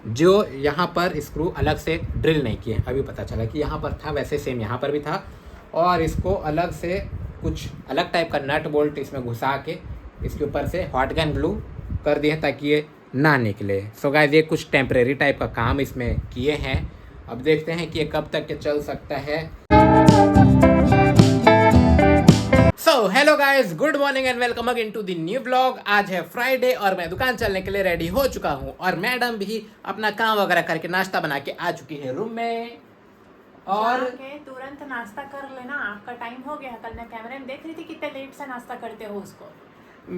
जो यहाँ पर स्क्रू अलग से ड्रिल नहीं किए, अभी पता चला कि यहाँ पर था, वैसे सेम यहाँ पर भी था। और इसको अलग से कुछ अलग टाइप का नट बोल्ट इसमें घुसा के इसके ऊपर से हॉट गन ग्लू कर दिए ताकि ये ना निकले। सो गाइस ये कुछ टेम्परेरी टाइप का काम इसमें किए हैं। अब देखते हैं कि ये कब तक के चल सकता है। So hello guys, good morning and welcome again to the new blog. आज है फ्राइडे और मैं दुकान चलने के लिए रेडी हो चुका हूँ और मैडम भी अपना काम वगैरह करके नाश्ता बना के आ चुकी है रूम में। और तुरंत नाश्ता कर लेना, आपका टाइम हो गया। कल मैं कैमरे में देख रही थी कितने लेट से नाश्ता करते हो उसको।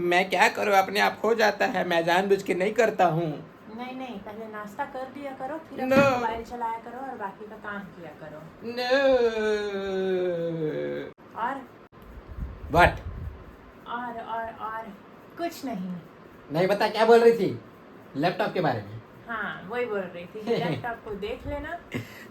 मैं क्या करूँ, अपने आप हो जाता है, मैं जानबूझ के नहीं करता हूँ। नहीं, पहले नाश्ता कर दिया करो, फिर No. मोबाइल चलाया करो और बाकी का काम किया करो। No. और What? और कुछ नहीं बता, क्या बोल रही थी लैपटॉप के बारे में? हाँ, वही बोल रही थी कि लैपटॉप को देख लेना।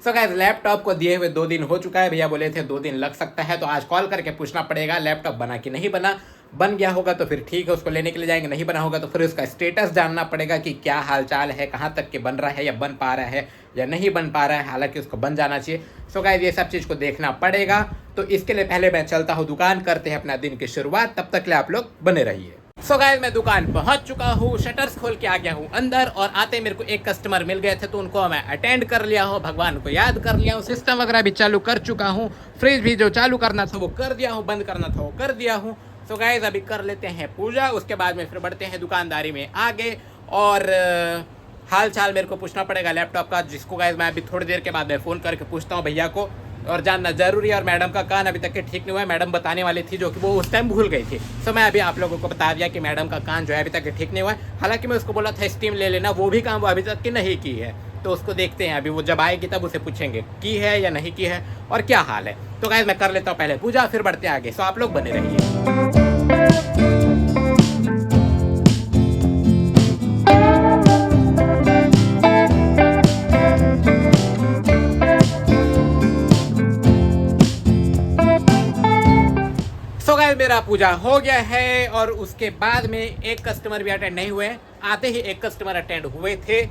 सो गाइस लैपटॉप को दिए हुए 2 दिन हो चुका है। भैया बोले थे 2 दिन लग सकता है, तो आज कॉल करके पूछना पड़ेगा लैपटॉप बना कि नहीं बना। बन गया होगा तो फिर ठीक है, उसको लेने के लिए जाएंगे। नहीं बना होगा तो फिर उसका स्टेटस जानना पड़ेगा कि क्या हालचाल है, कहाँ तक के बन रहा है, या बन पा रहा है या नहीं बन पा रहा है। हालांकि उसको बन जाना चाहिए। सो गाइस ये सब चीज़ को देखना पड़ेगा। तो इसके लिए पहले मैं चलता हूँ दुकान, करते हैं अपना दिन की शुरुआत। तब तक के लिए आप लोग बने रहिए। सो गाइस मैं दुकान पहुंच चुका हूँ, शटर्स खोल के आ गया हूँ अंदर। और आते मेरे को एक कस्टमर मिल गए थे तो उनको मैं अटेंड कर लिया हूँ, भगवान को याद कर लिया हूँ। सिस्टम वगैरह भी चालू कर चुका हूँ, फ्रिज भी जो चालू करना था वो कर दिया हूँ, बंद करना था वो कर दिया हूँ। सो गाइस अभी कर लेते हैं पूजा, उसके बाद में फिर बढ़ते हैं दुकानदारी में आगे। और हाल चाल मेरे को पूछना पड़ेगा लैपटॉप का, जिसको गाइस मैं अभी थोड़ी देर के बाद में फ़ोन करके पूछता हूँ भैया को, और जानना जरूरी है। और मैडम का कान अभी तक के ठीक नहीं हुआ है, मैडम बताने वाली थी जो कि वो उस टाइम भूल गई थी। सो मैं अभी आप लोगों को बता दिया कि मैडम का कान जो है अभी तक के ठीक नहीं हुआ है। हालांकि मैं उसको बोला था स्टीम ले लेना, वो भी काम वो अभी तक की नहीं की है। तो उसको देखते हैं, अभी वो जब आएगी तब उसे पूछेंगे की है या नहीं की है और क्या हाल है। तो गाइस मैं कर लेता हूँ पहले पूजा, फिर बढ़ते आगे। सो आप लोग बने रहिए। मेरा पूजा हो गया है और उसके बाद में एक कस्टमर भी अटेंड नहीं हुए। आते ही एक कस्टमर अटेंड हुए थे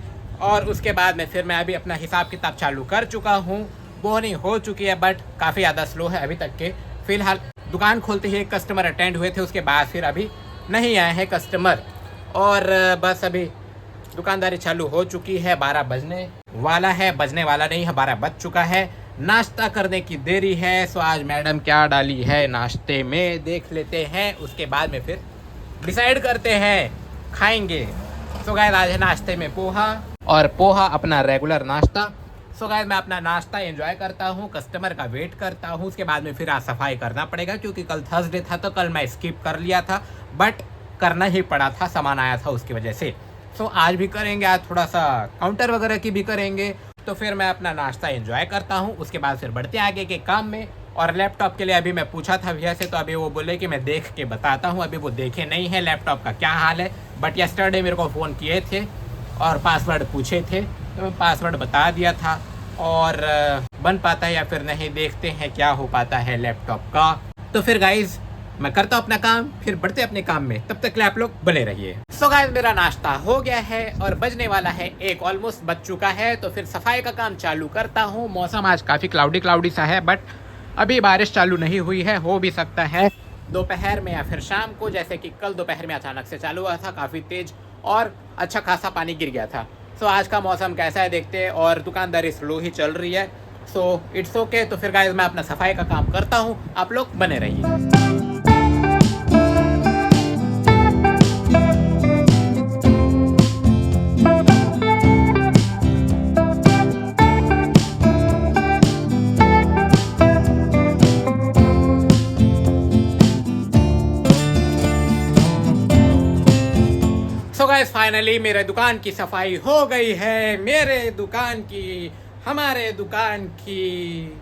और उसके बाद में फिर मैं अभी अपना हिसाब किताब चालू कर चुका हूँ। बोहनी हो चुकी है बट काफ़ी ज़्यादा स्लो है अभी तक के। फिलहाल दुकान खोलते ही एक कस्टमर अटेंड हुए थे, उसके बाद फिर अभी नहीं आए हैं कस्टमर। और बस अभी दुकानदारी चालू हो चुकी है। 12 बजने वाला है, बजने वाला नहीं है, 12 बज चुका है। नाश्ता करने की देरी है। सो आज मैडम क्या डाली है नाश्ते में देख लेते हैं, उसके बाद में फिर डिसाइड करते हैं खाएंगे। सो गाइस आज है नाश्ते में पोहा, और पोहा अपना रेगुलर नाश्ता। सो गाइस मैं अपना नाश्ता एंजॉय करता हूँ, कस्टमर का वेट करता हूँ। उसके बाद में फिर आज सफाई करना पड़ेगा, क्योंकि कल थर्सडे था तो कल मैं स्किप कर लिया था, बट करना ही पड़ा था, सामान आया था उसकी वजह से। सो आज भी करेंगे, आज थोड़ा सा काउंटर वगैरह की भी करेंगे। तो फिर मैं अपना नाश्ता एंजॉय करता हूँ, उसके बाद फिर बढ़ते आगे के काम में। और लैपटॉप के लिए अभी मैं पूछा था भैया से, तो अभी वो बोले कि मैं देख के बताता हूँ। अभी वो देखे नहीं है लैपटॉप का क्या हाल है, बट यस्टरडे मेरे को फ़ोन किए थे और पासवर्ड पूछे थे, तो मैं पासवर्ड बता दिया था। और बन पाता है या फिर नहीं, देखते हैं क्या हो पाता है लैपटॉप का। तो फिर गाइज मैं करता हूँ अपना काम, फिर बढ़ते अपने काम में। तब तक के लिए आप लोग बने रहिए। सो गाइस मेरा नाश्ता हो गया है और बजने वाला है 1, ऑलमोस्ट बज चुका है। तो फिर सफाई का काम चालू करता हूँ। मौसम आज काफ़ी क्लाउडी सा है, बट अभी बारिश चालू नहीं हुई है, हो भी सकता है दोपहर में या फिर शाम को, जैसे कि कल दोपहर में अचानक से चालू हुआ था काफ़ी तेज और अच्छा खासा पानी गिर गया था। सो आज का मौसम कैसा है देखते हैं। और दुकानदारी स्लो ही चल रही है, सो इट्स ओके। तो फिर गाइस मैं अपना सफाई का काम करता हूँ, आप लोग बने रहिए। सो गाइस फाइनली मेरे दुकान की सफाई हो गई है, मेरे दुकान की, हमारे दुकान की।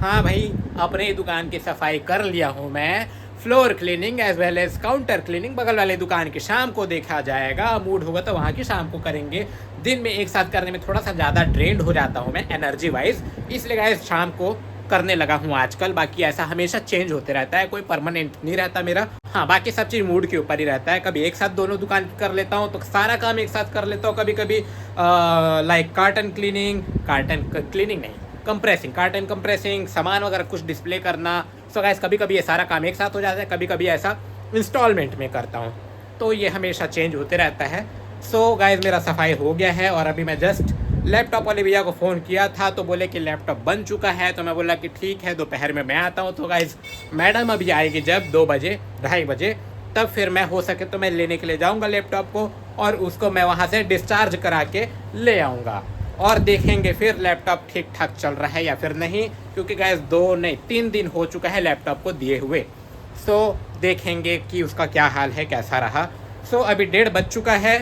हाँ भाई, अपने दुकान की सफाई कर लिया हूँ मैं। Floor cleaning as well as counter cleaning. बगल वाले दुकान की शाम को देखा जाएगा, मूड होगा तो वहाँ की शाम को करेंगे। दिन में एक साथ करने में थोड़ा सा ज़्यादा ड्रेन्ड हो जाता हूँ मैं एनर्जी वाइज, इसलिए गाइस शाम को करने लगा हूँ आजकल। बाकी ऐसा हमेशा चेंज होते रहता है, कोई परमानेंट नहीं रहता मेरा। हाँ, बाकी सब चीज़ मूड के ऊपर ही रहता है। कभी एक साथ दोनों दुकान कर लेता हूँ तो सारा काम एक साथ कर लेता हूँ। कभी कभी लाइक कार्टन क्लीनिंग नहीं, कंप्रेसिंग, कार्टन कंप्रेसिंग, सामान वगैरह कुछ डिस्प्ले करना। सो गाइस कभी कभी ये सारा काम एक साथ हो जाता है, कभी कभी ऐसा इंस्टॉलमेंट में करता हूँ, तो ये हमेशा चेंज होते रहता है। सो गाइस मेरा सफाई हो गया है और अभी मैं जस्ट लैपटॉप वाले भैया को फ़ोन किया था तो बोले कि लैपटॉप बन चुका है। तो मैं बोला कि ठीक है, दोपहर में मैं आता हूँ। तो गाइस मैडम अभी आएगी जब 2 बजे 2:30 बजे, तब फिर मैं हो सके तो मैं लेने के लिए जाऊँगा लैपटॉप को और उसको मैं वहाँ से डिस्चार्ज करा के ले आऊँगा और देखेंगे फिर लैपटॉप ठीक ठाक चल रहा है या फिर नहीं, क्योंकि गाइस 3 दिन हो चुका है लैपटॉप को दिए हुए। सो देखेंगे कि उसका क्या हाल है, कैसा रहा। सो अभी 1:30 बज चुका है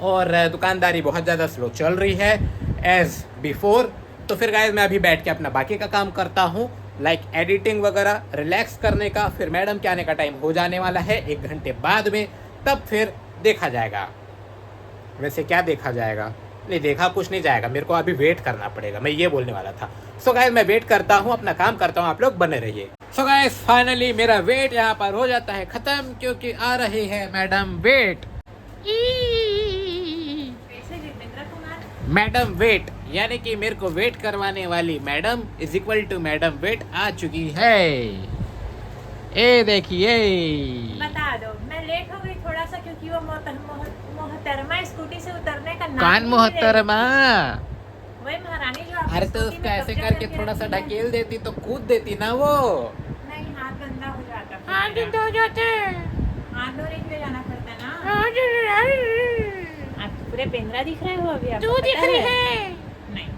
और दुकानदारी बहुत ज़्यादा स्लो चल रही है एज़ बिफोर। तो फिर गाइस मैं अभी बैठ के अपना बाकी का काम करता हूँ, लाइक एडिटिंग वगैरह, रिलैक्स करने का। फिर मैडम के आने का टाइम हो जाने वाला है 1 घंटे बाद में, तब फिर देखा जाएगा। वैसे क्या देखा जाएगा, नहीं देखा कुछ नहीं जाएगा, मेरे को अभी वेट करना पड़ेगा, मैं ये बोलने वाला था। सो गाइस मैं वेट करता हूँ, अपना काम करता हूँ, आप लोग बने रहिए। सो गाइस फाइनली मेरा वेट यहाँ पर हो जाता है ख़त्म, क्योंकि आ रही है मैडम वेट। मैडम वेट यानी कि मेरे को वेट करवाने वाली madam is equal to madam wait आ चुकी है। ए देखिए, बता दो मैं लेट हो गई थोड़ा सा, क्योंकि वो मोहतरमा स्कूटी से उतरने का नाम कान नहीं ले मोहतरमा, रही। वही महारानी जो आपकी अरे तो स्कूटी उसका में ऐसे कब्जा करके करके थोड़ा सा रखी है। ढकेल देती तो कूद देती ना वो। नहीं, हाथ गंदा हो जाता फिर हाथ मेरा। गंदा हो जाते हैं। हाथ धोने के लिए जाना पड़ता है ना। आप पूरे पेंद्रा दिख रहे हो अभी, आपको तू पता दिख रही है। नहीं,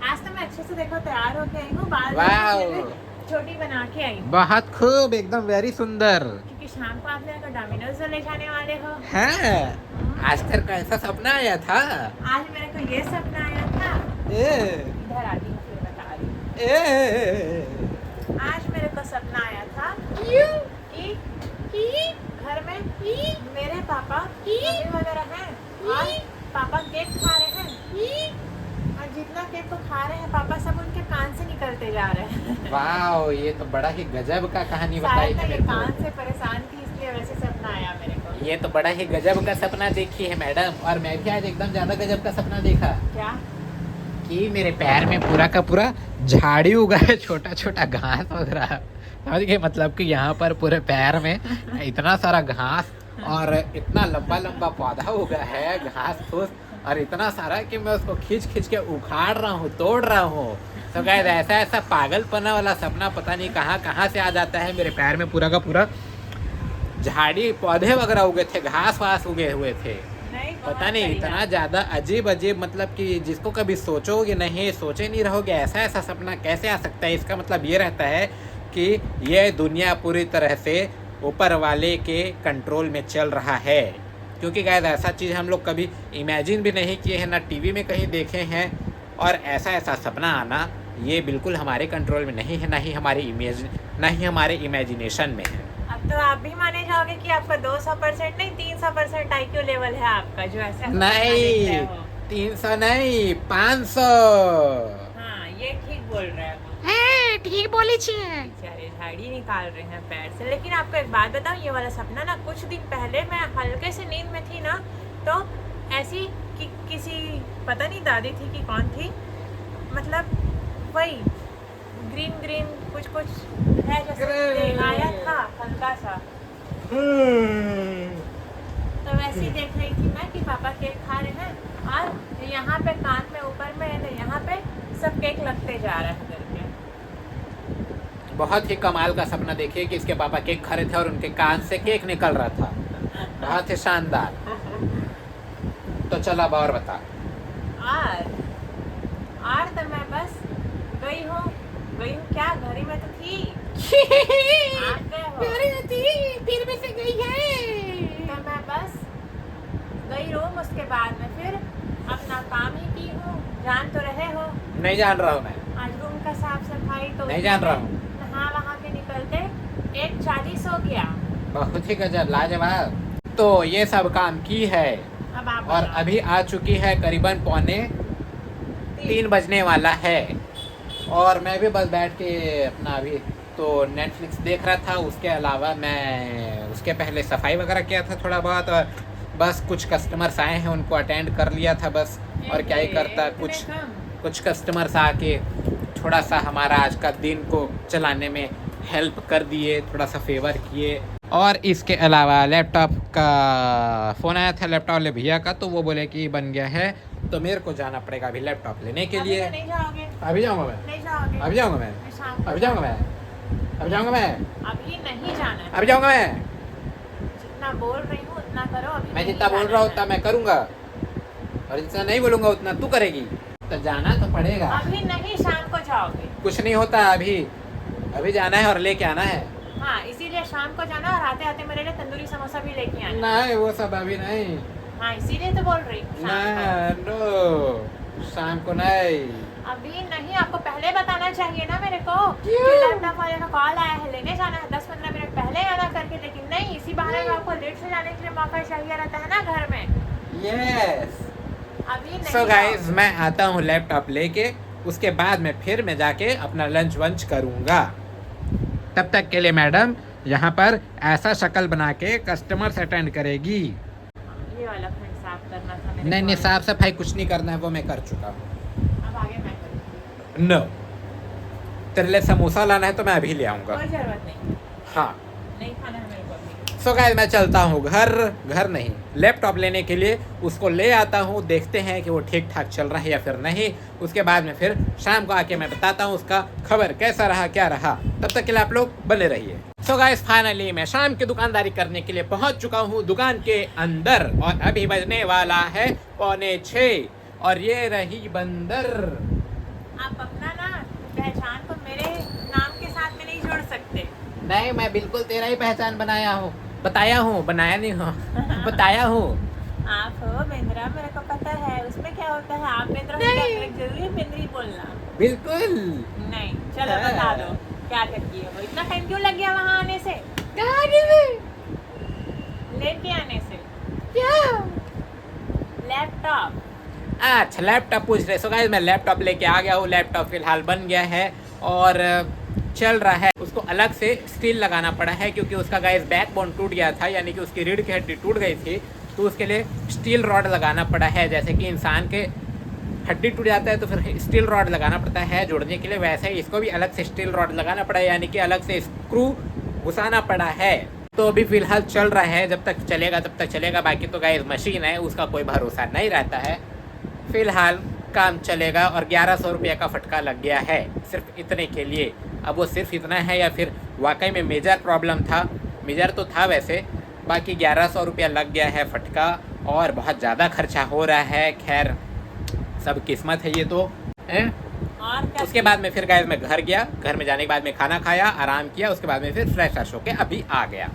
आज तो मैं अच्छे से देखो तैयार होके आई हूँ, बाल वाओ। भी छोटी बना के आई हूँ, बहुत खूब, एकदम वेरी सुंदर क्योंकि शाम को आप मेरे को डोमिनोज ले जाने वाले हो। है। आज तेरे को ऐसा सपना आया था? आज मेरे को ये सपना आया था। ए, इधर आती हूँ फिर बता रही हूँ। ए, आज मेरे को सपना आया था कि घर में मेरे पापा मम्मी वगैरह हैं और पापा केक खा रहे हैं, और जितना केक को खा रहे हैं पापा सब उनके कान से निकलते जा रहे हैं। वाओ, ये तो बड़ा ही गजब का कहानी बताई शायद है मैं ये मेरे को। कान से परेशान थी, इसलिए वैसे सपना आया मेरे को। ये तो बड़ा ही गजब का सपना देखी है मैडम, और मैं भी आज एकदम ज्यादा गजब का सपना देखा क्या? कि मेरे पैर में पूरा का पूरा झाड़ी उगा है, छोटा छोटा घास वगैरह, समझ गए? मतलब कि यहाँ पर पूरे पैर में इतना सारा घास और इतना लंबा लंबा पौधा उगा है, घास फूस, और इतना सारा कि मैं उसको खींच खींच के उखाड़ रहा हूँ, तोड़ रहा हूँ। तो गाइस ऐसा ऐसा पागलपना वाला सपना पता नहीं कहाँ कहाँ से आ जाता है। मेरे पैर में पूरा का पूरा झाड़ी पौधे वगैरह उगे थे, घास वास उगे हुए थे, नहीं, पता नहीं इतना ज़्यादा अजीब अजीब, मतलब कि जिसको कभी सोचोगे नहीं, सोचे नहीं रहोगे ऐसा ऐसा सपना कैसे आ सकता है। इसका मतलब ये रहता है कि ये दुनिया पूरी तरह से ऊपर वाले के कंट्रोल में चल रहा है, क्योंकि गाइस ऐसा चीज़ हम लोग कभी इमेजिन भी नहीं किए हैं, ना टीवी में कहीं देखे हैं, और ऐसा ऐसा सपना आना ये बिल्कुल हमारे कंट्रोल में नहीं है, ना ही हमारे इमेजिनेशन में है। अब तो आप भी माने जाओगे कि आपका 200% नहीं 300% IQ लेवल है आपका, जो ऐसे सपना नहीं, देख रहे हो। 300 नहीं, 500। हाँ, ये ठीक बोल रहे हो। ठीक बोली छिए। बेचारे झाड़ी निकाल रहे हैं पैर से। लेकिन आपको एक बात बताऊं, ये वाला सपना ना कुछ दिन पहले मैं हल्के से नींद में थी ना, तो ऐसी कि किसी पता नहीं दादी थी कि कौन थी, मतलब वही ग्रीन ग्रीन कुछ कुछ है जैसे आया था हल्का सा, तो वैसे ही देख रही थी मैं कि पापा केक खा रहे हैं और यहाँ पे कान में ऊपर में यहाँ पे सब केक लगते जा रहे हैं करके। बहुत ही कमाल का सपना देखिए कि इसके पापा केक खा रहे थे और उनके कान से केक निकल रहा था, बहुत ही शानदार। तो चल अब और बता। और तो मैं बस गई हूँ क्या, घड़ी में तो थी आप गए हो, फिर भी से गई है। तो मैं बस गई रूम, उसके बाद में फिर अपना काम ही की हूँ। जान तो रहे हो, नहीं जान रहा हूँ मैं, आज रूम का साफ सफाई तो नहीं जान रहा हूँ। नहा वहा के निकलते 1:40 हो गया। बहुत ही गजब, लाजवाब। तो ये सब काम की है अब आप और बताओ। अभी आ चुकी है करीबन 2:45 बजने वाला है। और मैं भी बस बैठ के अपना अभी तो नेटफ्लिक्स देख रहा था। उसके अलावा मैं उसके पहले सफाई वगैरह किया था थोड़ा बहुत, और बस कुछ कस्टमर्स आए हैं उनको अटेंड कर लिया था बस। और क्या ही करता, कुछ कस्टमर्स आके थोड़ा सा हमारा आज का दिन को चलाने में हेल्प कर दिए, थोड़ा सा फेवर किए। और इसके अलावा लैपटॉप का फ़ोन आया था लैपटॉप वाले भैया का, तो वो बोले कि बन गया है, तो मेरे को जाना पड़ेगा अभी लैपटॉप लेने के लिए। तो नहीं जाओगे? अभी जाऊँगा मैं, नहीं जाओगे? अभी जाऊँगा मैं, अभी जाऊँगा मैं, अभी जाऊँगा मैं, अभी नहीं जाना है। अभी जाऊँगा मैं। जितना बोल रही हूँ उतना करो। अभी मैं नहीं जितना बोल जाना रहा हूँ है। उतना मैं करूँगा, और जितना नहीं बोलूँगा उतना तू करेगी। तो जाना तो पड़ेगा। अभी नहीं, शाम को जाओगे। कुछ नहीं होता, अभी अभी जाना है और लेके आना है। हाँ, इसीलिए शाम को जाना, और आते आते मेरे लिए तंदूरी समोसा भी लेके आना। नहीं वो सब अभी नहीं। हाँ, इसीलिए तो बोल रही हूँ शाम को। नो, शाम को नहीं। अभी नहीं, आपको पहले बताना चाहिए ना मेरे को। क्यों? कि लैपटॉप वाले का कॉल आया है, लेने जाना है, 10-15 मिनट पहले आना करके। लेकिन नहीं, इसी बहाने में आपको लेट से जाने के लिए मौका चाहिए रहता है ना घर में। यस। अभी नहीं सो गाइस, जाओगे। मैं आता हूँ लैपटॉप लेके, उसके बाद में फिर मैं जाके अपना लंच वंच करूँगा। तब तक के लिए मैडम यहाँ पर ऐसा शक्ल बना के कस्टमर्स अटेंड करेगी। ये वाला खंड साफ करना था मेरे नहीं को। नहीं, साफ सफाई कुछ नहीं करना है, वो मैं कर चुका हूँ। अब आगे मैं करूँगी। नो, तेरे लिए समोसा लाना है तो मैं अभी ले आऊँगा। कोई जरूरत नहीं, हाँ। नहीं खाना है मेरे को अभी। सो गाइस, मैं चलता हूँ घर नहीं, लैपटॉप लेने के लिए। उसको ले आता हूँ, देखते हैं कि वो ठीक ठाक चल रहा है या फिर नहीं। उसके बाद में फिर शाम को आके मैं बताता हूँ उसका खबर कैसा रहा, क्या रहा। तब तक के लिए आप लोग बने रहिए। सो गाइस, फाइनली मैं शाम की दुकानदारी करने के लिए पहुँच चुका हूँ दुकान के अंदर, और अभी बजने वाला है 5:45, और ये रही बंदर। आप अपना ना पहचान को मेरे नाम के साथ में नहीं जोड़ सकते। नहीं, मैं बिल्कुल तेरा ही पहचान बनाया हूँ, बताया हूँ, बनाया नहीं हूँ, बताया हूँ। आप हो बेंद्रा, मेरे को पता है। उसमें क्या होता है, आप बेंद्रा हो क्या जरूरी है बेंद्री बोलना? बिल्कुल नहीं, चलो बता दो क्या करती है वो। इतना टाइम क्यों लग गया वहाँ आने से, लेके आने से? क्या? लैपटॉप। अच्छा, लैपटॉप पूछ रहे। सो गाइस, मैं लैपटॉप लेके आ गया हूँ। लैपटॉप फिलहाल बन गया है और चल रहा है। उसको अलग से स्टील लगाना पड़ा है क्योंकि उसका गाइस बैकबोन टूट गया था, यानी कि उसकी रीढ़ की हड्डी टूट गई थी, तो उसके लिए स्टील रॉड लगाना पड़ा है। जैसे कि इंसान के हड्डी टूट जाता है तो फिर स्टील रॉड लगाना पड़ता है जोड़ने के लिए, वैसे ही इसको भी अलग से स्टील रॉड लगाना पड़ा है, यानी कि अलग से स्क्रू घुसाना पड़ा है। तो अभी फिलहाल चल रहा है, जब तक चलेगा तब तक चलेगा। बाकी तो गाइस मशीन है, उसका कोई भरोसा नहीं रहता है। फिलहाल काम चलेगा, और 1100 रुपये का फटका लग गया है सिर्फ इतने के लिए। अब वो सिर्फ इतना है या फिर वाकई में मेजर प्रॉब्लम था? मेजर तो था वैसे। बाकी 1100 रुपया लग गया है फटका, और बहुत ज़्यादा खर्चा हो रहा है। खैर, सब किस्मत है ये तो है। और क्या? उसके बाद में फिर गाइस मैं घर गया। घर में जाने के बाद में खाना खाया, आराम किया। उसके बाद में फिर फ्रेश फ्रेश होके अभी आ गया,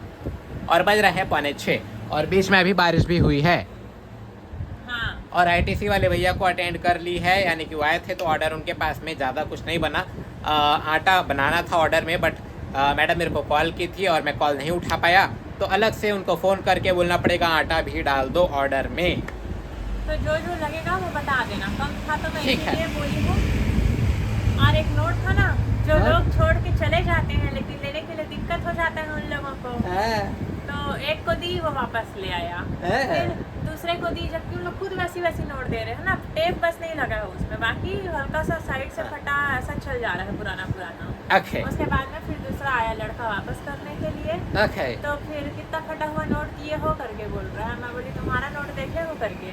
और बज रहा है 5:45, और बीच में अभी बारिश भी हुई है। हाँ। और आईटीसी वाले भैया को अटेंड कर ली है, यानी कि वो आए थे तो ऑर्डर उनके पास में ज़्यादा कुछ नहीं बना। आटा बनाना था ऑर्डर में, बट मैडम मेरे को कॉल की थी और मैं कॉल नहीं उठा पाया, तो अलग से उनको फ़ोन करके बोलना पड़ेगा आटा भी डाल दो ऑर्डर में। तो जो जो लगेगा वो बता देना। कम था तो मैं ठीक है। इसीलिए बोली हूँ। और एक नोट था ना, जो हाँ? लोग छोड़ के चले जाते हैं लेकिन लेने के लिए दिक्कत हो जाता है उन लोगों को, तो एक को दी वो वापस ले आया, फिर दूसरे को दी, जबकि उन लोग खुद वैसी वैसी नोट दे रहे हैं ना। टेप बस नहीं लगा है उसमें, बाकी हल्का सा साइड से फटा ऐसा चल जा रहा है पुराना पुराना। ओके उसके बाद में फिर दूसरा आया लड़का वापस करने के लिए, ओके। तो फिर कितना फटा हुआ नोट दिए हो करके बोल रहा है। मैं बोली तुम्हारा नोट देखे हो करके,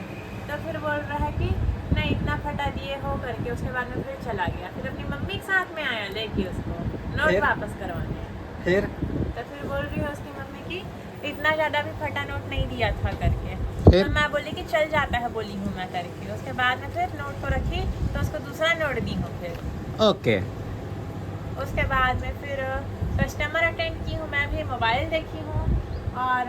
तो फिर बोल रहा है कि नहीं इतना फटा दिए हो करके। उसके बाद में फिर चला गया, फिर अपनी मम्मी के साथ में आया लेके उसको नोट फिर? वापस करवाने। फिर तो फिर बोल रही है उसकी मम्मी की इतना ज़्यादा भी फटा नोट नहीं दिया था करके। फिर? तो मैं बोली कि चल जाता है, बोली हूँ मैं करके। उसके बाद में फिर नोट को रखी, तो उसको दूसरा नोट दी हूँ फिर। ओके। उसके बाद में फिर कस्टमर अटेंड की हूँ, मैं भी मोबाइल देखी हूँ, और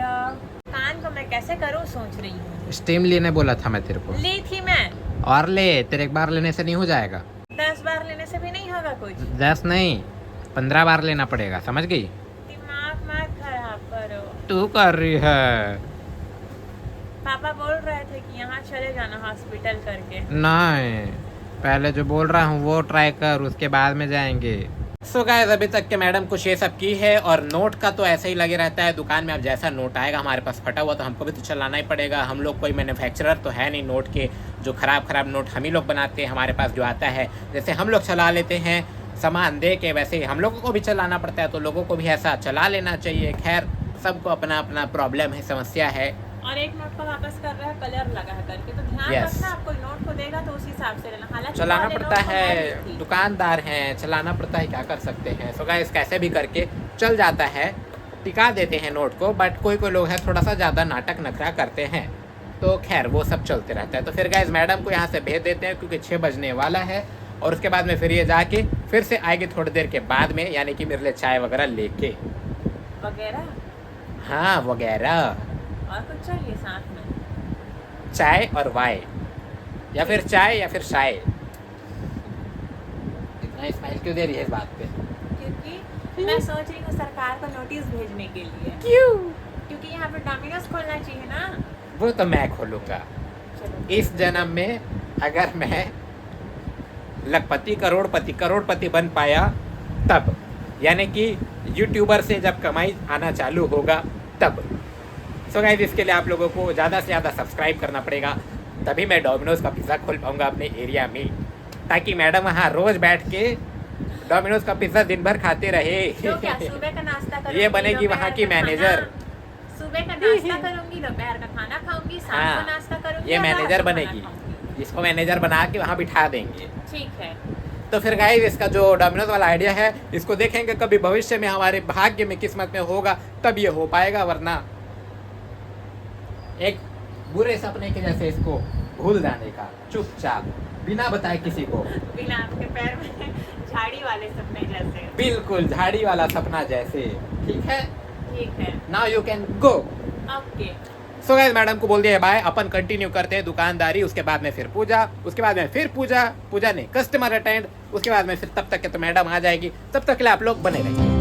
कान को मैं कैसे करूँ सोच रही हूँ। स्टीम लेने बोला था मैं तेरे को, ली थी मैं, और ले। तेरे एक बार लेने से नहीं हो जाएगा। 10 बार लेने से भी नहीं होगा कुछ। 10 नहीं, 15 बार लेना पड़ेगा, समझ गई? दिमाग मत खराब करो। तू कर रही है। पापा बोल रहे थे कि यहाँ चले जाना हॉस्पिटल करके। नहीं, पहले जो बोल रहा हूँ वो ट्राई कर, उसके बाद में जाएंगे। सो गाइस, अभी तक के मैडम कुछ ये सब की है। और नोट का तो ऐसे ही लगे रहता है दुकान में। अब जैसा नोट आएगा हमारे पास फटा हुआ तो हमको भी तो चलाना ही पड़ेगा। हम लोग कोई मैन्युफैक्चरर तो है नहीं नोट के, जो ख़राब नोट हम ही लोग बनाते हैं। हमारे पास जो आता है जैसे हम लोग चला लेते हैं सामान दे के, वैसे ही हम लोगों को भी चलाना पड़ता है। तो लोगों को भी ऐसा चला लेना चाहिए। खैर, सबको अपना अपना प्रॉब्लम है, समस्या है। और एक नोट को वापस कर रहा है कलर लगा है करके, तो ध्यान Yes. रखना, आपको नोट को देगा तो उस हिसाब से लेना। हालांकि चलाना वाले पड़ता नोट को है, मैं ली थी। दुकानदार हैं, चलाना पड़ता है, क्या कर सकते हैं। सो गाइस, कैसे भी करके चल जाता है, टिका देते हैं नोट को। बट कोई कोई लोग हैं थोड़ा सा ज़्यादा नाटक नखरा करते हैं, तो खैर वो सब चलते रहता है। तो फिर गाइस, मैडम को यहाँ से भेज देते हैं क्योंकि 6 बजने वाला है। और उसके बाद में फिर ये जाके फिर से आएगी थोड़ी देर के बाद में, यानी कि मेरे लिए चाय वगैरह लेके। वगैरह हाँ, वगैरह। और कुछ चाहिए साथ में? चाय और वाय, या फिर चाय या फिर शाय। इतना स्माइल क्यों दे रही है इस बात पे? क्योंकि मैं सोच रही हूँ सरकार को नोटिस भेजने के लिए। क्यों? क्योंकि यहाँ पे डोमिनोज खोलना चाहिए ना। वो तो मैं खोलूँगा चलो, इस जन्म में। अगर मैं लखपति करोड़पति बन पाया तब, यानी कि यूट्यूबर से जब कमाई आना चालू होगा तब। सो गाइस, इसके लिए आप लोगों को ज़्यादा से ज़्यादा सब्सक्राइब करना पड़ेगा, तभी मैं डोमिनोज़ का पिज़्ज़ा खोल पाऊँगा अपने एरिया में, ताकि मैडम वहाँ रोज़ बैठ के डोमिनोज़ का पिज़्ज़ा दिन भर खाते रहे। तो क्या सुबह का नाश्ता करूँगी, ये बनेगी दोपहर वहाँ की का खाना? मैनेजर। सुबह का नाश्ता करूँगी, दोपहर का खाना खाऊंगी, शाम हाँ, को नाश्ता करूँगी, ये और रात मैनेजर को खाना बनेगी। खाऊंगी। इसको मैनेजर बना के वहाँ बिठा देंगे। ठीक है। तो फिर गाइस, इसका जो डोमिनोज वाला आइडिया है, इसको देखेंगे कभी भविष्य में, हमारे भाग्य में किस्मत में होगा तब ये हो पाएगा, वरना एक बुरे सपने के जैसे इसको भूल जाने का, चुपचाप बिना बताए किसी को। बिना आपके पैर में झाड़ी वाले सपने जैसे। बिल्कुल झाड़ी वाला सपना जैसे। ठीक है, ठीक है, now you can go. Okay. So guys, madam को बोल दिया बाय, अपन कंटिन्यू करते हैं दुकानदारी। उसके बाद में फिर पूजा, उसके बाद में फिर पूजा नहीं, कस्टमर अटेंड। उसके बाद में फिर तब तक के तो मैडम आ जाएगी, तब तक के लिए आप लोग बने रहिए।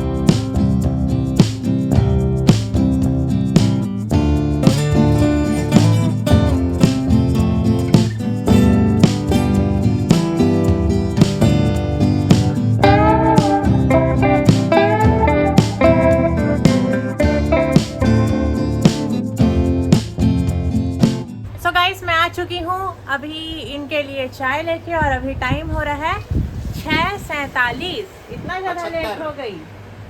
सो गाइस, मैं आ चुकी हूँ अभी इनके लिए चाय लेके, और अभी टाइम हो रहा है 6:47। इतना ज़्यादा लेट हो गई।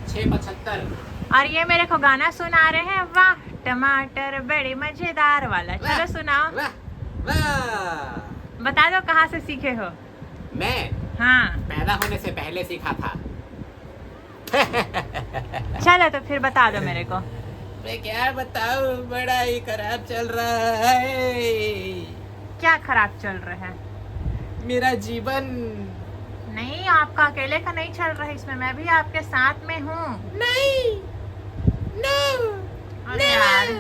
6:75। और ये मेरे को गाना सुना रहे हैं, वाह टमाटर बड़े मजेदार वाला। चलो सुनाओ, वाह वाह। बता दो कहाँ से सीखे हो? मैं हाँ, पैदा होने से पहले सीखा था। चलो तो फिर बता दो मेरे को। मैं क्या बताऊं, बड़ा ही खराब चल रहा है क्या खराब चल रहा है? मेरा जीवन। नहीं, आपका अकेले का नहीं चल रहा है, इसमें मैं भी आपके साथ में हूँ। नहीं, नो, अरे यार,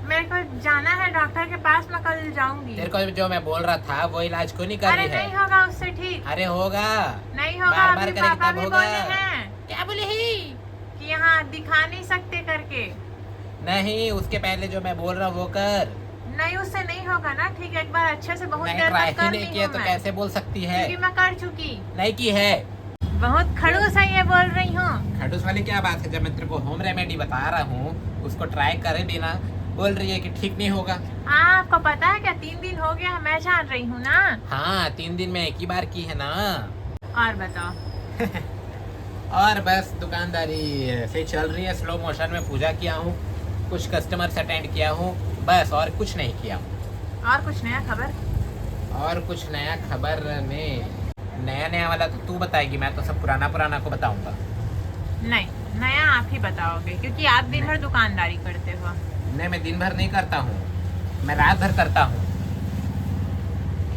मेरे को जाना है डॉक्टर के पास, मैं कल जाऊंगी। तेरे को जो मैं बोल रहा था वो इलाज क्यों नहीं कर अरे रही है? नहीं होगा उससे ठीक। अरे होगा, नहीं होगा, बार बार अभी करेगी पापा तब भी होगा। बोले हैं क्या बोले ही? कि यहाँ दिखा नहीं सकते करके। नहीं, उसके पहले जो मैं बोल रहा हूँ वो कर। नहीं, उससे नहीं होगा ना ठीक। एक बार अच्छे से बहुत नहीं, देर ट्राई तक ही कर नहीं ली किया हूँ तो मैं, कैसे बोल सकती है? क्योंकि मैं कर चुकी। नहीं की है। बहुत खड़ूस है ये बोल रही हूँ। खड़ूस वाली क्या बात है? जब मैं तेरे को होम रेमेडी बता रहा हूँ, उसको ट्राई करे बिना बोल रही है कि ठीक नहीं होगा। आपको पता है क्या, 3 दिन हो गया, मैं जान रही हूँ ना। हाँ, 3 दिन में एक ही बार की है ना। और बताओ। और बस दुकानदारी से चल रही है, स्लो मोशन में। पूजा किया हूँ, कुछ कस्टमर से अटेंड किया हूँ, बस और कुछ नहीं किया हूँ। और कुछ नया खबर? और कुछ नया खबर में नया वाला तो तू बताएगी, मैं तो सब पुराना को बताऊंगा। नहीं, नया आप ही बताओगे, क्योंकि आप दिन भर दुकानदारी करते हो। नहीं, मैं दिन भर नहीं करता हूँ, मैं रात भर करता हूँ।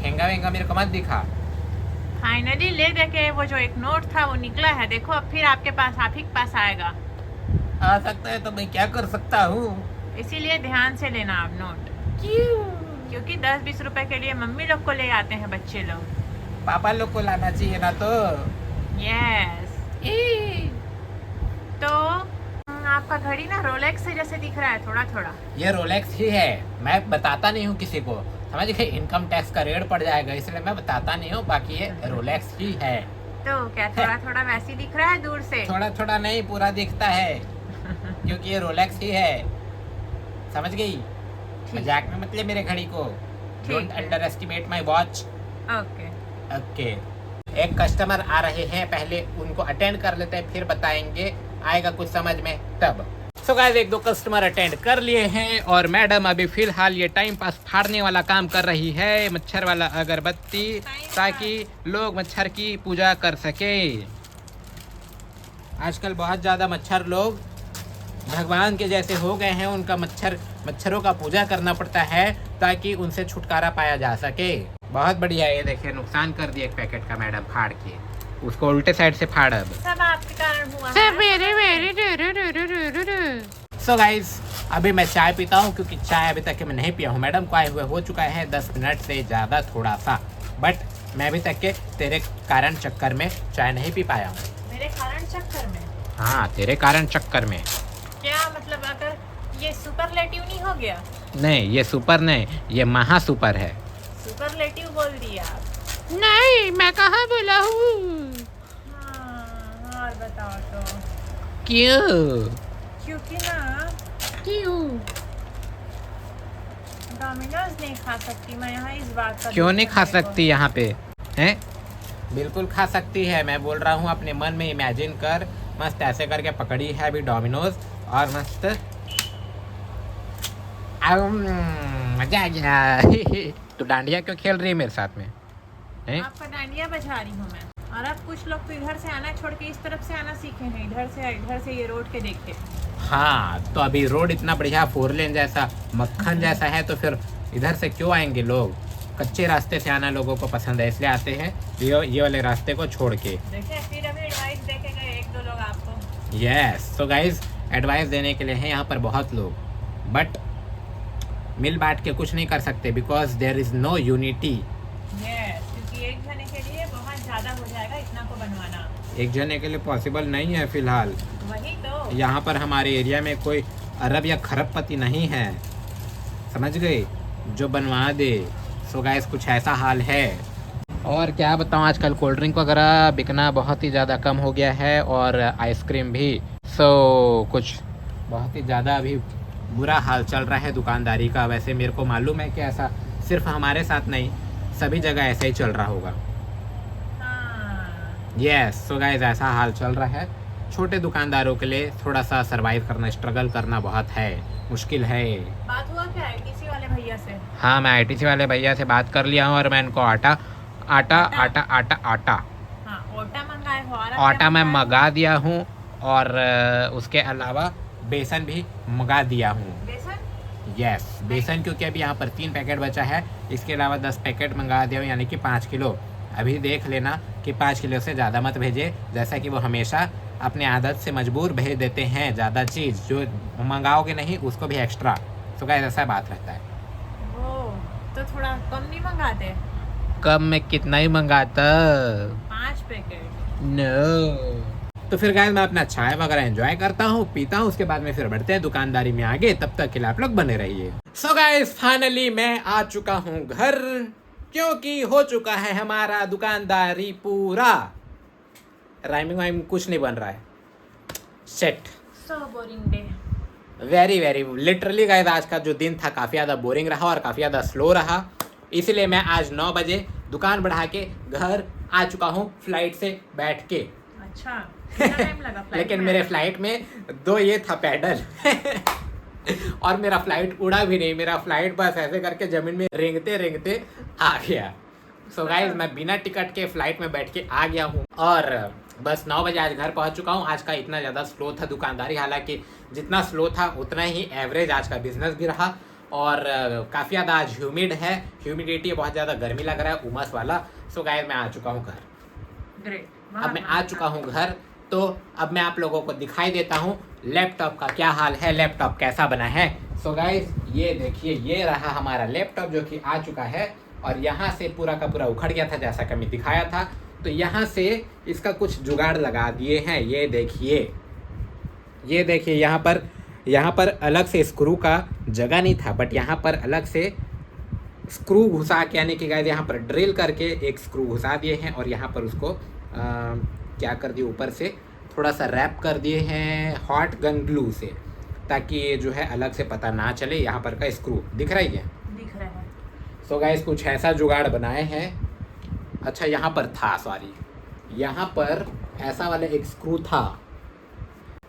हेंगा वेंगा मेरे को मत दिखा। फाइनली ले दे के वो जो एक नोट था वो निकला है, देखो अब फिर आपके पास, आप ही के पास आएगा। आ सकता है तो मैं क्या कर सकता हूँ? इसीलिए ध्यान से लेना आप नोट। क्यों? क्योंकि 10-20 रुपए के लिए मम्मी लोग को ले आते हैं बच्चे लोग। पापा लोग को लाना चाहिए ना तो। यस। तो आपका घड़ी ना रोलेक्स से जैसे दिख रहा है थोड़ा थोड़ा। ये रोलेक्स ही है, मैं बताता नहीं हूँ किसी को। समझ गए, इनकम टैक्स का रेड पड़ जाएगा, इसलिए मैं बताता नहीं हूँ। बाकी ये रोलेक्स ही है। तो क्या थोड़ा थोड़ा वैसे दिख रहा है दूर से? थोड़ा थोड़ा नहीं, पूरा दिखता है क्योंकि ये रोलेक्स ही है, समझ गई। मजाक में मतलब मेरे घड़ी को, don't under estimate my watch. Okay okay, एक कस्टमर आ रहे हैं, पहले उनको अटेंड कर लेते हैं, फिर बताएंगे, आएगा कुछ समझ में तब। सो गाइस, एक दो कस्टमर अटेंड कर लिए हैं और मैडम अभी फिलहाल ये टाइम पास फाड़ने वाला काम कर रही है, मच्छर वाला अगरबत्ती, ताकि लोग मच्छर की पूजा कर सके। आजकल बहुत ज़्यादा मच्छर लोग भगवान के जैसे हो गए हैं, उनका मच्छरों का पूजा करना पड़ता है ताकि उनसे छुटकारा पाया जा सके। बहुत बढ़िया, ये देखिए नुकसान कर दिया एक पैकेट का मैडम फाड़ के, उसको उल्टे साइड से फाड़। अब सब आपके कारण हुआ सब है। मेरे। सो गाइस, अभी मैं चाय पीता हूँ क्योंकि चाय अभी तक मैं नहीं पिया हूँ। मैडम को आए हुए हो चुका है 10 मिनट से ज़्यादा थोड़ा सा, बट मैं अभी तक के तेरे कारण चक्कर में चाय नहीं पी पाया हूँ। मेरे कारण चक्कर में? हाँ, तेरे कारण चक्कर में। क्या मतलब? अगर ये सुपरलेटिव नहीं हो गया? नहीं, ये सुपर नहीं, ये महा सुपर है। सुपरलेटिव बोल दिया आप। नहीं, मैं कहाँ बोला हूँ। हाँ, और बताओ तो। क्यों? क्योंकि ना, क्यों? डोमिनोज नहीं खा सकती मैं यहाँ, इस बात का। क्यों नहीं खा सकती यहाँ पे? हैं? बिल्कुल खा सकती है, मैं बोल रहा हूँ, अपने मन में इमेजिन कर, मस्त ऐसे करके पकड़ी है अभी डोमिनोज और मस्त मजा आ गया। तो डांडिया क्यों खेल रही है मेरे साथ में? हैं? आपका डांडिया बजा रही हूँ मैं। और अब कुछ लोग तो इधर से आना छोड़ के इस तरफ से आना सीखे हैं, इधर से ये रोड के देख के। हाँ, तो अभी रोड इतना बढ़िया 4 लेन जैसा मक्खन जैसा है, तो फिर इधर से क्यों आएंगे लोग? कच्चे रास्ते से आना लोगों को पसंद है, इसलिए आते हैं ये वाले रास्ते को छोड़ के। देखिए, फिर अभी एडवाइस देके गए 1-2 लोग आपको। यस, तो गाइज एडवाइस देने के लिए हैं यहाँ पर बहुत लोग, बट मिल बांट के कुछ नहीं कर सकते, because there is no unity. Yes, क्योंकि एक जने के लिए बहुत ज़्यादा हो जाएगा इतना को बनवाना। एक जने के लिए पॉसिबल नहीं है फिलहाल। वही तो। यहाँ पर हमारे एरिया में कोई अरब या खरबपति नहीं है, समझ गए, जो बनवा दे। सो गाइस, कुछ ऐसा हाल है। और क्या बताऊँ, आजकल कोल्ड ड्रिंक वगैरह बिकना बहुत ही ज़्यादा कम हो गया है और आइसक्रीम भी। सो कुछ बहुत ही ज़्यादा अभी बुरा हाल चल रहा है दुकानदारी का। वैसे मेरे को मालूम है कि ऐसा सिर्फ हमारे साथ नहीं, सभी जगह ऐसे ही चल रहा होगा। यस, सो गाइस, ऐसा हाल चल रहा है। छोटे दुकानदारों के लिए थोड़ा सा सरवाइव करना, स्ट्रगल करना बहुत है, मुश्किल है। बात हुआ क्या आईटीसी वाले भैया से? हाँ, मैं आईटीसी वाले भैया से बात कर लिया हूँ और मैं इनको आटा हाँ, ओटा मंगाए हो? और आटा मैं मंगा दिया हूँ और उसके अलावा बेसन भी मंगा दिया हूँ। बेसन? यस, बेसन, क्योंकि अभी यहाँ पर 3 पैकेट बचा है, इसके अलावा 10 पैकेट मंगा दिया हूँ, यानी कि 5 किलो। अभी देख लेना कि 5 किलो से ज़्यादा मत भेजे, जैसा कि वो हमेशा अपने आदत से मजबूर भेज देते हैं ज़्यादा चीज़, जो मंगाओगे नहीं उसको भी एक्स्ट्रा। तो गाइस, ऐसा बात रहता है। ओ, तो थोड़ा कम नहीं मंगाते? कम में कितना ही मंगाता? 5 पैकेट। नो। तो फिर गाइस, मैं अपना चाय वगैरह एंजॉय करता हूँ, पीता हूँ, उसके बाद में फिर बढ़ते हैं दुकानदारी में आगे। तब तक के लिए आप लोग बने रहिए। सो गाइस, फाइनली मैं आ चुका हूँ घर, क्योंकि हो चुका है हमारा दुकानदारी पूरा। राइमिंग वाइमिंग कुछ नहीं बन रहा है। Set. So boring day. Very very literally guys, आज का जो दिन था काफ़ी ज़्यादा बोरिंग रहा और काफ़ी ज़्यादा स्लो रहा, इसलिए मैं आज 9 बजे दुकान बढ़ा के घर आ चुका हूँ फ्लाइट से बैठ के। अच्छा, कितना टाइम लगा फ्लाइट लेकिन में? मेरे फ्लाइट में 2 ये था पैडल और मेरा फ्लाइट उड़ा भी नहीं, मेरा फ्लाइट बस ऐसे करके जमीन में रेंगते रेंगते आ गया। सो गाइस, मैं बिना टिकट के फ्लाइट में बैठ के आ गया हूँ और बस 9 बजे आज घर पहुँच चुका हूँ। आज का इतना ज़्यादा स्लो था दुकानदारी, हालांकि जितना स्लो था उतना ही एवरेज आज का बिजनेस भी रहा। और काफ़ी ज़्यादा आज ह्यूमिड है, ह्यूमिडिटी बहुत ज़्यादा, गर्मी लग रहा है, उमस वाला। सो गाइस, मैं आ चुका हूँ घर। ग्रेट। अब मैं आ चुका हूँ घर, तो अब मैं आप लोगों को दिखाई देता हूँ लैपटॉप का क्या हाल है, लैपटॉप कैसा बना है। सो गाइस, ये देखिए, ये रहा हमारा लैपटॉप जो कि आ चुका है और यहाँ से पूरा का पूरा उखड़ गया था, जैसा कि मैं दिखाया था। तो यहाँ से इसका कुछ जुगाड़ लगा दिए हैं। ये देखिए, यहाँ पर अलग से स्क्रू का जगह नहीं था, बट यहाँ पर अलग से स्क्रू घुसा के, यानी कि गाइस यहाँ पर ड्रिल करके एक स्क्रू घुसा दिए हैं और यहाँ पर उसको क्या कर दिए, ऊपर से थोड़ा सा रैप कर दिए हैं हॉट गन ग्लू से, ताकि ये जो है अलग से पता ना चले। यहाँ पर का स्क्रू दिख रही है, दिख रहा है। सो गाइस कुछ ऐसा जुगाड़ बनाए हैं। अच्छा यहाँ पर था, सॉरी, यहाँ पर ऐसा वाला एक स्क्रू था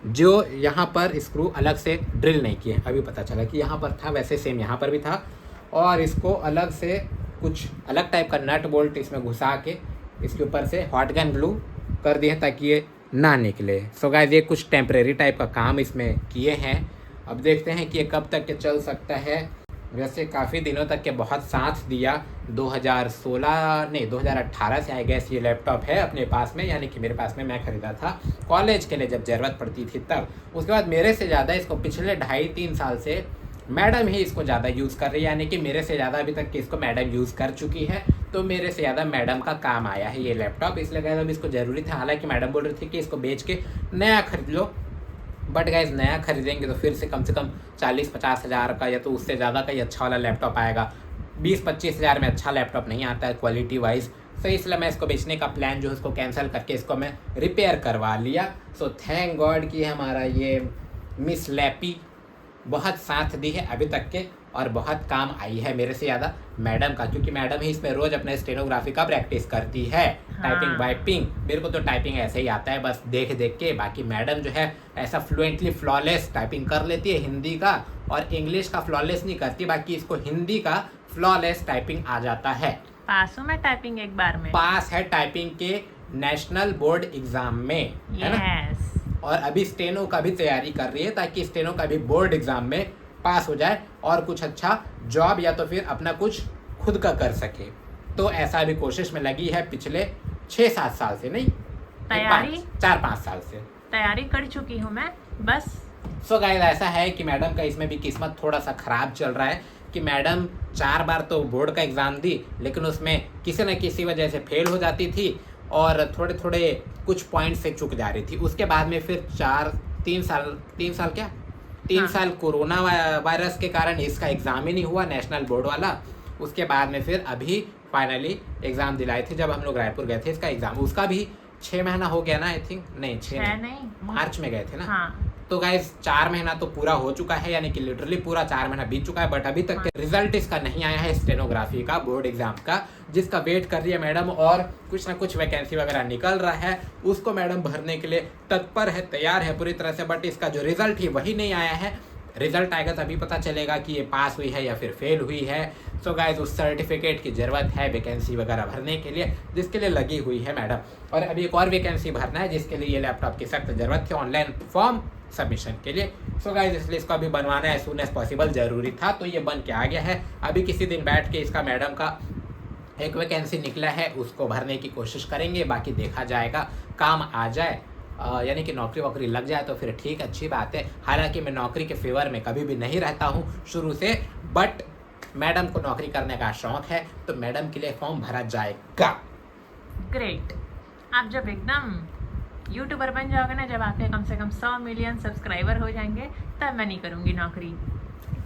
जो यहाँ पर स्क्रू अलग से ड्रिल नहीं किए, अभी पता चला कि यहाँ पर था, वैसे सेम यहाँ पर भी था। और इसको अलग से कुछ अलग टाइप का नट बोल्ट इसमें घुसा के इसके ऊपर से हॉट गन ग्लू कर दिए ताकि ये ना निकले। सो गाइस ये कुछ टेम्परेरी टाइप का काम इसमें किए हैं। अब देखते हैं कि ये कब तक के चल सकता है। वैसे काफ़ी दिनों तक के बहुत साथ दिया। 2018 से आई गैस ये लैपटॉप है अपने पास में, यानी कि मेरे पास में मैं ख़रीदा था कॉलेज के लिए जब ज़रूरत पड़ती थी तब। उसके बाद मेरे से ज़्यादा इसको पिछले 2.5-3 साल से मैडम ही इसको ज़्यादा यूज़ कर रही है, यानी कि मेरे से ज़्यादा अभी तक कि इसको मैडम यूज़ कर चुकी है, तो मेरे से ज़्यादा मैडम का काम आया है ये लैपटॉप। इसलिए गाइस अब इसको ज़रूरी था, हालांकि मैडम बोल रही थी कि इसको बेच के नया खरीद लो, बट गाइस नया खरीदेंगे तो फिर से कम 40-50 हज़ार का या तो उससे ज़्यादा का ही अच्छा वाला लैपटॉप आएगा। 20-25 हज़ार में अच्छा लैपटॉप नहीं आता है क्वालिटी वाइज। सो इसलिए मैं इसको बेचने का प्लान जो है उसको कैंसिल करके इसको मैं रिपेयर करवा लिया। सो थैंक गॉड कि हमारा ये मिस लैपी बहुत साथ दी है अभी तक के, और बहुत काम आई है मेरे से ज़्यादा मैडम का, क्योंकि मैडम ही इसमें रोज़ अपने स्टेनोग्राफी का प्रैक्टिस करती है। टाइपिंग वाइपिंग मेरे को तो टाइपिंग ऐसे ही आता है बस देख देख के, बाकी मैडम जो है ऐसा फ्लुएंटली फ्लॉलेस टाइपिंग कर लेती है हिंदी का, और इंग्लिश का फ्लॉलेस नहीं करती, बाकी इसको हिंदी का फ्लॉलेस टाइपिंग आ जाता है। पास हूँ मैं टाइपिंग एक बार में, पास है टाइपिंग के नेशनल बोर्ड एग्जाम में, है ना। और अभी स्टेनो का भी तैयारी कर रही है ताकि स्टेनो का भी बोर्ड एग्जाम में पास हो जाए और कुछ अच्छा जॉब या तो फिर अपना कुछ खुद का कर सके। तो ऐसा भी कोशिश में लगी है पिछले 6-7 साल से, नहीं तैयारी 4-5 साल से तैयारी कर चुकी हूँ मैं बस। सो गाइस ऐसा है कि मैडम का इसमें भी किस्मत थोड़ा सा ख़राब चल रहा है कि मैडम 4 बार तो बोर्ड का एग्ज़ाम दी, लेकिन उसमें किसी न किसी वजह से फेल हो जाती थी और थोड़े थोड़े कुछ पॉइंट से चुक जा रही थी। उसके बाद में फिर 3 साल कोरोना वायरस के कारण इसका एग्ज़ाम ही नहीं हुआ, नेशनल बोर्ड वाला। उसके बाद में फिर अभी फाइनली एग्ज़ाम दिलाए थे जब हम लोग रायपुर गए थे इसका एग्ज़ाम। उसका भी 6 महीना हो गया ना, आई थिंक, नहीं 6 नहीं, मार्च में गए थे ना। हाँ। तो गाइस 4 महीना तो पूरा हो चुका है, यानी कि लिटरली पूरा 4 महीना बीत चुका है, बट अभी तक रिजल्ट इसका नहीं आया है स्टेनोग्राफी का बोर्ड एग्जाम का, जिसका वेट कर रही है मैडम। और कुछ ना कुछ वैकेंसी वगैरह निकल रहा है, उसको मैडम भरने के लिए तत्पर है, तैयार है पूरी तरह से, बट इसका जो रिजल्ट है वही नहीं आया है। रिजल्ट आएगा तभी पता चलेगा कि ये पास हुई है या फिर फेल हुई है। सो गाइस उस सर्टिफिकेट की ज़रूरत है वैकेंसी वगैरह भरने के लिए, जिसके लिए लगी हुई है मैडम। और अभी एक और वैकेंसी भरना है जिसके लिए ये लैपटॉप की सख्त ज़रूरत थी ऑनलाइन फॉर्म सबमिशन के लिए। सो गाइस इसलिए इसको अभी बनवाना है सून एज पॉसिबल, ज़रूरी था, तो ये बन के आ गया है। अभी किसी दिन बैठ के इसका मैडम का एक वैकेंसी निकला है उसको भरने की कोशिश करेंगे, बाकी देखा जाएगा, काम आ जाए यानी कि नौकरी वोकरी लग जाए तो फिर ठीक, अच्छी बात है। हालांकि मैं नौकरी के फेवर में कभी भी नहीं रहता हूँ शुरू से, बट मैडम को नौकरी करने का शौक है तो मैडम के लिए फॉर्म भरा जाएगा। ग्रेट। आप जब एकदम यूट्यूबर बन जाओगे ना, जब आपके कम से कम 100 मिलियन सब्सक्राइबर हो जाएंगे, तब मैं नहीं करूँगी नौकरी।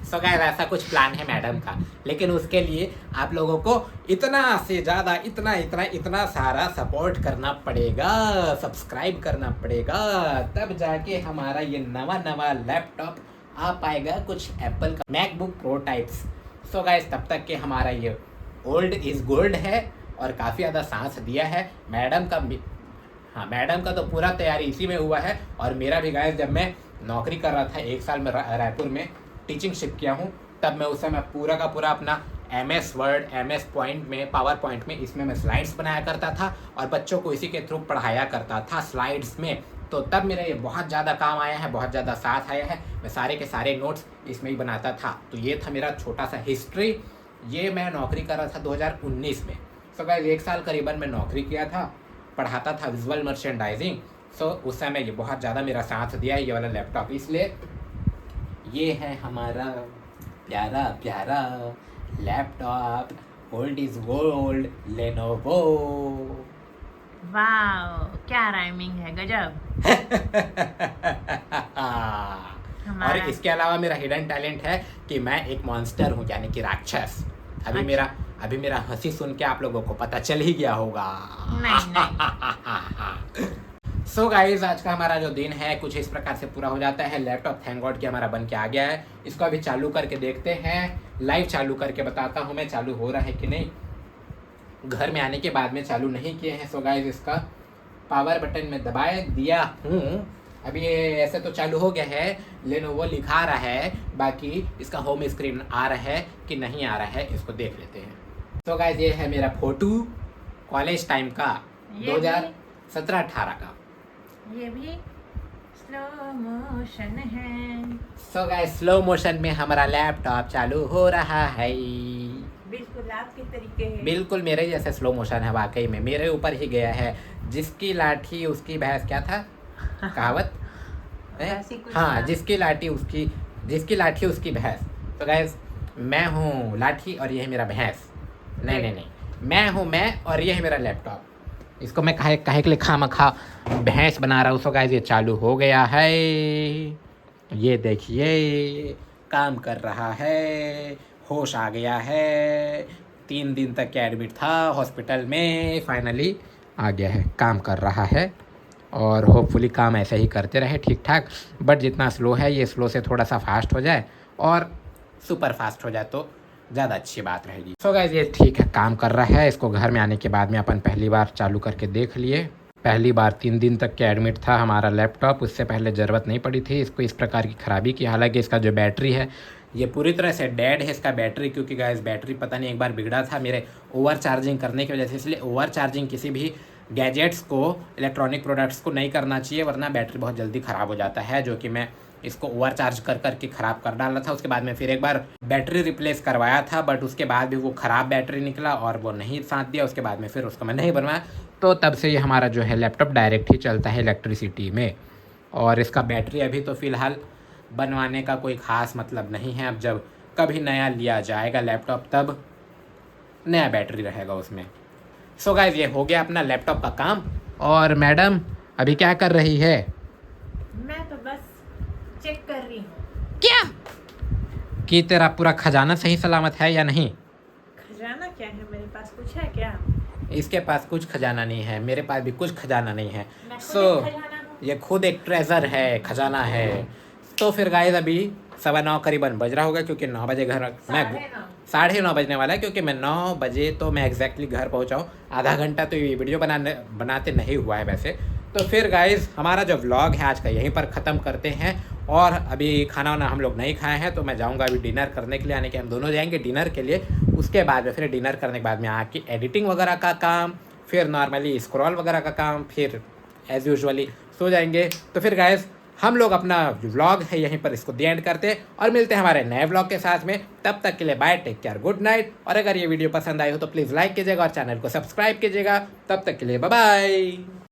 सो गाइस ऐसा कुछ प्लान है मैडम का, लेकिन उसके लिए आप लोगों को इतना से ज़्यादा इतना सारा सपोर्ट करना पड़ेगा, सब्सक्राइब करना पड़ेगा, तब जाके हमारा ये नवा लैपटॉप आ पाएगा, कुछ एप्पल का MacBook pro types. So guys तब तक के हमारा ये ओल्ड इज़ गोल्ड है और काफ़ी ज़्यादा सांस दिया है मैडम का। हाँ, मैडम का तो पूरा तैयारी इसी में हुआ है। और मेरा भी गाइस जब मैं नौकरी कर रहा था 1 साल में रायपुर में टीचिंग शिफ्ट किया हूँ, तब मैं उस समय पूरा का पूरा अपना MS वर्ड, MS पॉइंट में, पावर पॉइंट में, इसमें मैं स्लाइड्स बनाया करता था और बच्चों को इसी के थ्रू पढ़ाया करता था स्लाइड्स में। तो तब मेरा ये बहुत ज़्यादा काम आया है, बहुत ज़्यादा साथ आया है। मैं सारे के सारे नोट्स इसमें ही बनाता था। तो ये था मेरा छोटा सा हिस्ट्री। ये मैं नौकरी कर रहा था 2019 में। सो गाइस 1 साल करीबन मैं नौकरी किया था, पढ़ाता था विजुअल मर्चेंडाइजिंग। सो उस समय ये बहुत ज़्यादा मेरा साथ दिया है ये वाला लैपटॉप। इसलिए ये है हमारा प्यारा प्यारा laptop, old is gold, Lenovo. Wow, क्या राइमिंग है, गजब। और इसके अलावा मेरा हिडन टैलेंट है कि मैं एक मॉन्स्टर हूँ, यानी कि राक्षस। अभी मेरा हंसी सुन के आप लोगों को पता चल ही गया होगा। नहीं। सो गाइज आज का हमारा जो दिन है कुछ इस प्रकार से पूरा हो जाता है। लैपटॉप थैंक गॉड कि हमारा बन के आ गया है। इसको अभी चालू करके देखते हैं, लाइव चालू करके बताता हूँ मैं चालू हो रहा है कि नहीं। घर में आने के बाद में चालू नहीं किए हैं। सो गाइज इसका पावर बटन में दबाए दिया हूँ। अभी ये ऐसे तो चालू हो गया है, लेनोवो लिखा रहा है, बाकी इसका होम स्क्रीन आ रहा है कि नहीं आ रहा है इसको देख लेते हैं। सो गाइज ये है मेरा फोटो कॉलेज टाइम का, 2017-18 का। ये भी स्लो मोशन है। सो गाइस स्लो मोशन में हमारा लैपटॉप चालू हो रहा है। बिल्कुल आपके तरीके है। बिल्कुल मेरे जैसे स्लो मोशन है, वाकई में मेरे ऊपर ही गया है। जिसकी लाठी उसकी भैंस, क्या था कहावत? हाँ, जिसकी लाठी उसकी भैंस। तो गाइस मैं हूँ लाठी और ये है मेरा भैंस। नहीं, मैं हूँ मैं और ये है मेरा लैपटॉप। इसको मैं काहे के लिए खामखा भैंस बना रहा हूँ। सो गाइस ये चालू हो गया है, ये देखिए काम कर रहा है, होश आ गया है। 3 दिन तक एडमिट था हॉस्पिटल में, फाइनली आ गया है, काम कर रहा है। और होपफुली काम ऐसे ही करते रहे ठीक ठाक। बट जितना स्लो है ये स्लो से थोड़ा सा फास्ट हो जाए और सुपर फास्ट हो जाए तो ज़्यादा अच्छी बात रहेगी। सो गाइस ये ठीक है, काम कर रहा है। इसको घर में आने के बाद में अपन पहली बार चालू करके देख लिए। पहली बार 3 दिन तक के एडमिट था हमारा लैपटॉप, उससे पहले ज़रूरत नहीं पड़ी थी इसको इस प्रकार की ख़राबी की। हालांकि इसका जो बैटरी है ये पूरी तरह से डेड है इसका बैटरी, क्योंकि गाइस बैटरी पता नहीं एक बार बिगड़ा था मेरे ओवर चार्जिंग करने की वजह से। इसलिए ओवर चार्जिंग किसी भी गैजेट्स को, इलेक्ट्रॉनिक प्रोडक्ट्स को नहीं करना चाहिए, वरना बैटरी बहुत जल्दी ख़राब हो जाता है। जो कि मैं इसको ओवर चार्ज कर के ख़राब कर डाला था। उसके बाद में फिर एक बार बैटरी रिप्लेस करवाया था, बट उसके बाद भी वो ख़राब बैटरी निकला और वो नहीं साथ दिया। उसके बाद में फिर उसको मैं नहीं बनवाया, तो तब से ये हमारा जो है लैपटॉप डायरेक्ट ही चलता है इलेक्ट्रिसिटी में। और इसका बैटरी अभी तो फ़िलहाल बनवाने का कोई ख़ास मतलब नहीं है। अब जब कभी नया लिया जाएगा लैपटॉप तब नया बैटरी रहेगा उसमें। सो गाइस ये हो गया अपना लैपटॉप का काम। और मैडम अभी क्या कर रही है? मैं तो बस चेक कर रही हूँ। क्या कि तेरा पूरा खजाना सही सलामत है या नहीं? खजाना क्या है मेरे पास, कुछ है क्या? इसके पास कुछ खजाना नहीं है, मेरे पास भी कुछ खजाना नहीं है। मैं खुद सो एक खजाना हूँ। ये खुद एक ट्रेजर है, खजाना है। तो फिर गाइस अभी 9:15 करीबन बज रहा होगा, क्योंकि 9 बजे घर मैं 9:30 बजने वाला है, क्योंकि मैं 9 बजे तो मैं एग्जैक्टली घर पहुंचाऊँ। आधा घंटा तो ये वीडियो बनाते नहीं हुआ है वैसे। तो फिर गाइस हमारा जो व्लॉग है आज का यहीं पर ख़त्म करते हैं। और अभी खाना वाना हम लोग नहीं खाए हैं, तो मैं जाऊंगा अभी डिनर करने के लिए। यानी कि हम दोनों जाएंगे डिनर के लिए। उसके बाद में फिर डिनर करने के बाद में आके एडिटिंग वगैरह का काम, फिर नॉर्मली स्क्रॉल वगैरह का काम, फिर एज़ यूजुअली सो जाएंगे। तो फिर गाइस हम लोग अपना व्लॉग है यहीं पर इसको दी एंड करते हैं और मिलते हैं हमारे नए व्लॉग के साथ में। तब तक के लिए bye, take care, good night. और अगर ये वीडियो पसंद आई हो तो प्लीज़ लाइक कीजिएगा और चैनल को सब्सक्राइब कीजिएगा। तब तक के लिए बाय बाय।